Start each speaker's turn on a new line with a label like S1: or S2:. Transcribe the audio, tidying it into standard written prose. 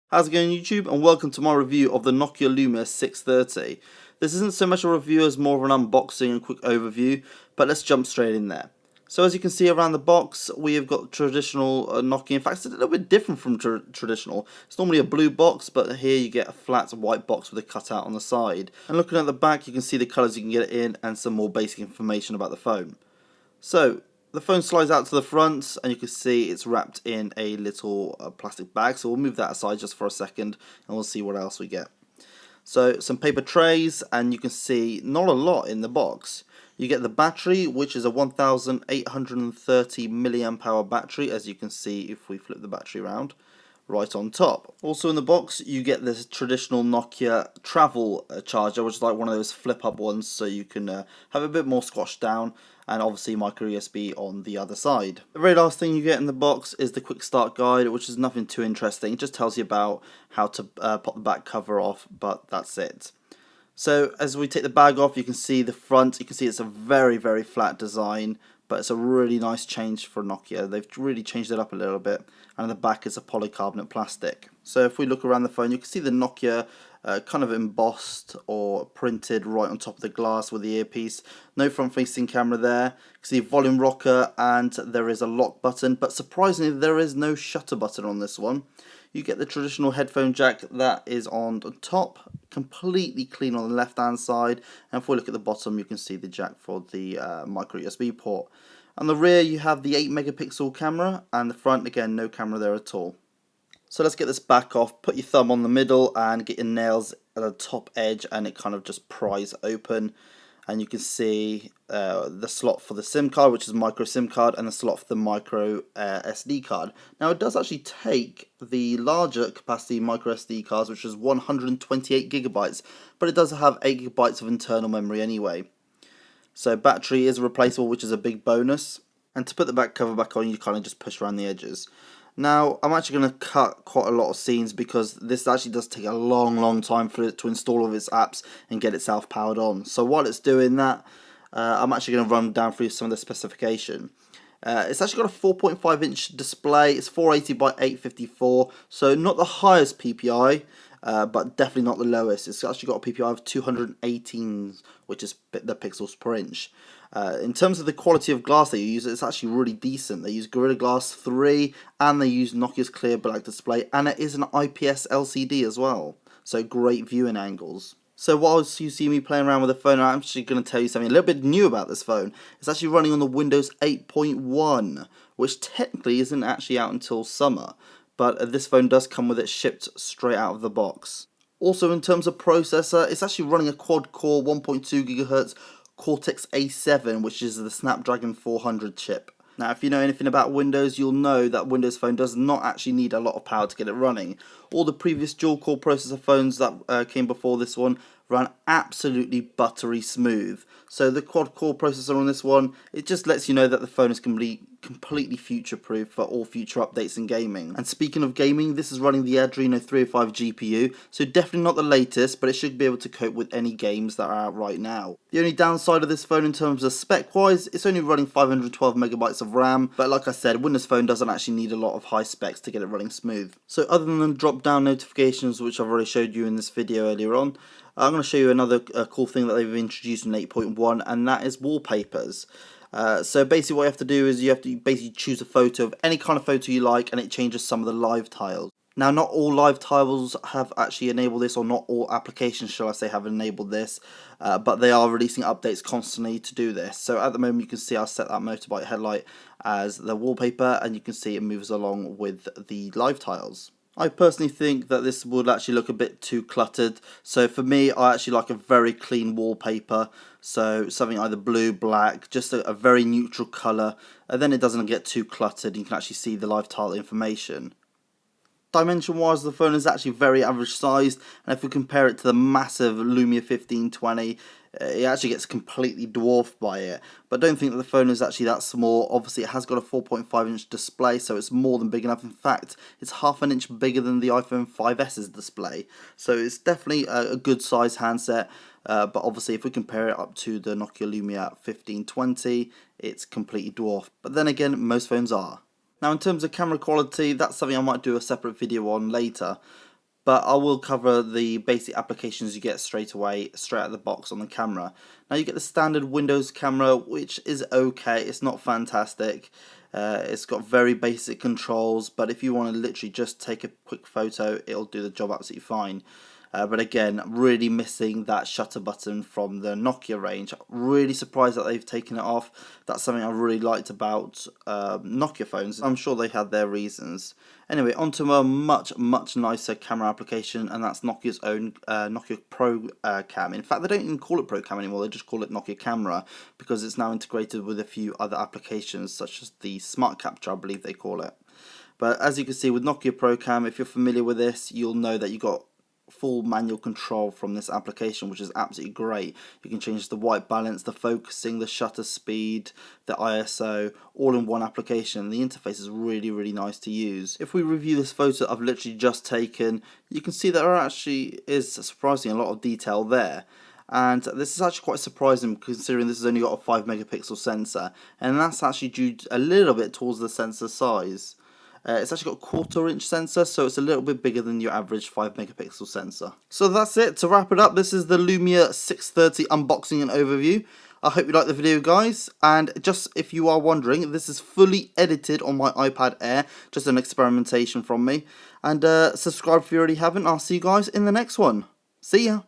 S1: How's it going YouTube, and welcome to my review of the Nokia Lumia 630. This isn't so much a review as more of an unboxing and quick overview, but let's jump straight in there. So as you can see around the box, we have got traditional Nokia. In fact, it's a little bit different from traditional. It's normally a blue box, but here you get a flat white box with a cutout on the side. And looking at the back, you can see the colours you can get it in and some more basic information about the phone. So the phone slides out to the front, and you can see it's wrapped in a little plastic bag. So we'll move that aside just for a second, and we'll see what else we get. So some paper trays, and you can see not a lot in the box. You get the battery, which is a 1830 milliamp hour battery, as you can see if we flip the battery around, right on top. Also in the box, you get this traditional Nokia travel charger, which is like one of those flip-up ones, so you can have a bit more squashed down, and obviously micro USB on the other side. The very last thing you get in the box is the quick start guide, which is nothing too interesting. It just tells you about how to pop the back cover off, but that's it. So as we take the bag off, you can see the front. You can see it's a very flat design, but it's a really nice change for Nokia. They've really changed it up a little bit, and the back is a polycarbonate plastic. So if we look around the phone, you can see the Nokia kind of embossed or printed right on top of the glass with the earpiece. No front facing camera there. You can see volume rocker, and there is a lock button, but surprisingly there is no shutter button on this one. You get the traditional headphone jack that is on the top, completely clean on the left hand side, and if we look at the bottom, you can see the jack for the micro USB port. On the rear you have the 8 megapixel camera, and the front, again, no camera there at all. So let's get this back off. Put your thumb on the middle and get your nails at the top edge, and it kind of just pries open. And you can see the slot for the SIM card, which is a micro SIM card, and the slot for the micro SD card. Now it does actually take the larger capacity micro SD cards, which is 128 gigabytes, but it does have 8 gigabytes of internal memory anyway. So battery is replaceable, which is a big bonus. And to put the back cover back on, you kind of just push around the edges. Now, I'm actually going to cut quite a lot of scenes because this actually does take a long time for it to install all of its apps and get itself powered on. So while it's doing that, I'm actually going to run down through some of the specification. It's actually got a 4.5 inch display. It's 480 by 854, so not the highest PPI, but definitely not the lowest. It's actually got a PPI of 218, which is the pixels per inch. In terms of the quality of glass they use, it's actually really decent. They use Gorilla Glass 3, and they use Nokia's clear black display, and it is an IPS LCD as well, so great viewing angles. So whilst you see me playing around with the phone, I'm actually going to tell you something a little bit new about this phone. It's actually running on the Windows 8.1, which technically isn't actually out until summer, but this phone does come with it shipped straight out of the box. Also, in terms of processor, it's actually running a quad-core 1.2 GHz Cortex A7, which is the Snapdragon 400 chip. Now, if you know anything about Windows, you'll know that Windows Phone does not actually need a lot of power to get it running. All the previous dual-core processor phones that came before this one ran absolutely buttery smooth. So the quad-core processor on this one, it just lets you know that the phone is completely future-proof for all future updates in gaming. And speaking of gaming, this is running the Adreno 305 GPU, so definitely not the latest, but it should be able to cope with any games that are out right now. The only downside of this phone in terms of spec-wise, it's only running 512 megabytes of RAM, but like I said, Windows Phone doesn't actually need a lot of high specs to get it running smooth. So other than the drop-down notifications, which I've already showed you in this video earlier on, I'm going to show you another cool thing that they've introduced in 8.1, and that is wallpapers. So basically what you have to do is you have to basically choose a photo of any kind of photo you like, and it changes some of the live tiles. Now, not all live tiles have actually enabled this, or not all applications, shall I say, have enabled this, but they are releasing updates constantly to do this. So at the moment you can see I've set that motorbike headlight as the wallpaper, and you can see it moves along with the live tiles. I personally think that this would actually look a bit too cluttered, so for me I actually like a very clean wallpaper, so something either blue, black, just a very neutral colour, and then it doesn't get too cluttered. You can actually see the live tile information. Dimension wise, the phone is actually very average sized, and if we compare it to the massive Lumia 1520, it actually gets completely dwarfed by it. But don't think that the phone is actually that small. Obviously it has got a 4.5 inch display, so it's more than big enough. In fact, it's half an inch bigger than the iPhone 5S's display, so it's definitely a good size handset. But obviously if we compare it up to the Nokia Lumia 1520, it's completely dwarfed. But then again, most phones are. Now in terms of camera quality, that's something I might do a separate video on later. but I will cover the basic applications you get straight away, straight out of the box on the camera. Now you get the standard Windows camera, which is okay, it's not fantastic. It's got very basic controls, but if you want to literally just take a quick photo, it'll do the job absolutely fine. But again, really missing that shutter button from the Nokia range. Really surprised that they've taken it off. That's something I really liked about Nokia phones. I'm sure they had their reasons. Anyway, onto a much nicer camera application, and that's Nokia's own Nokia Pro Cam. In fact, they don't even call it Pro Cam anymore, they just call it Nokia Camera, because it's now integrated with a few other applications, such as the Smart Capture, I believe they call it. But as you can see with Nokia Pro Cam, if you're familiar with this, you'll know that you got full manual control from this application, which is absolutely great. You can change the white balance, the focusing, the shutter speed, the ISO, all in one application. The interface is really nice to use. If we review this photo I've literally just taken, you can see that there actually is surprisingly a lot of detail there. And this is actually quite surprising considering this has only got a 5 megapixel sensor, and that's actually due a little bit towards the sensor size. It's actually got a 1/4 inch sensor, so it's a little bit bigger than your average 5 megapixel sensor. So that's it. To wrap it up, this is the Lumia 630 unboxing and overview. I hope you liked the video, guys, and just if you are wondering, this is fully edited on my iPad Air, just an experimentation from me. And subscribe if you already haven't. I'll see you guys in the next one. See ya!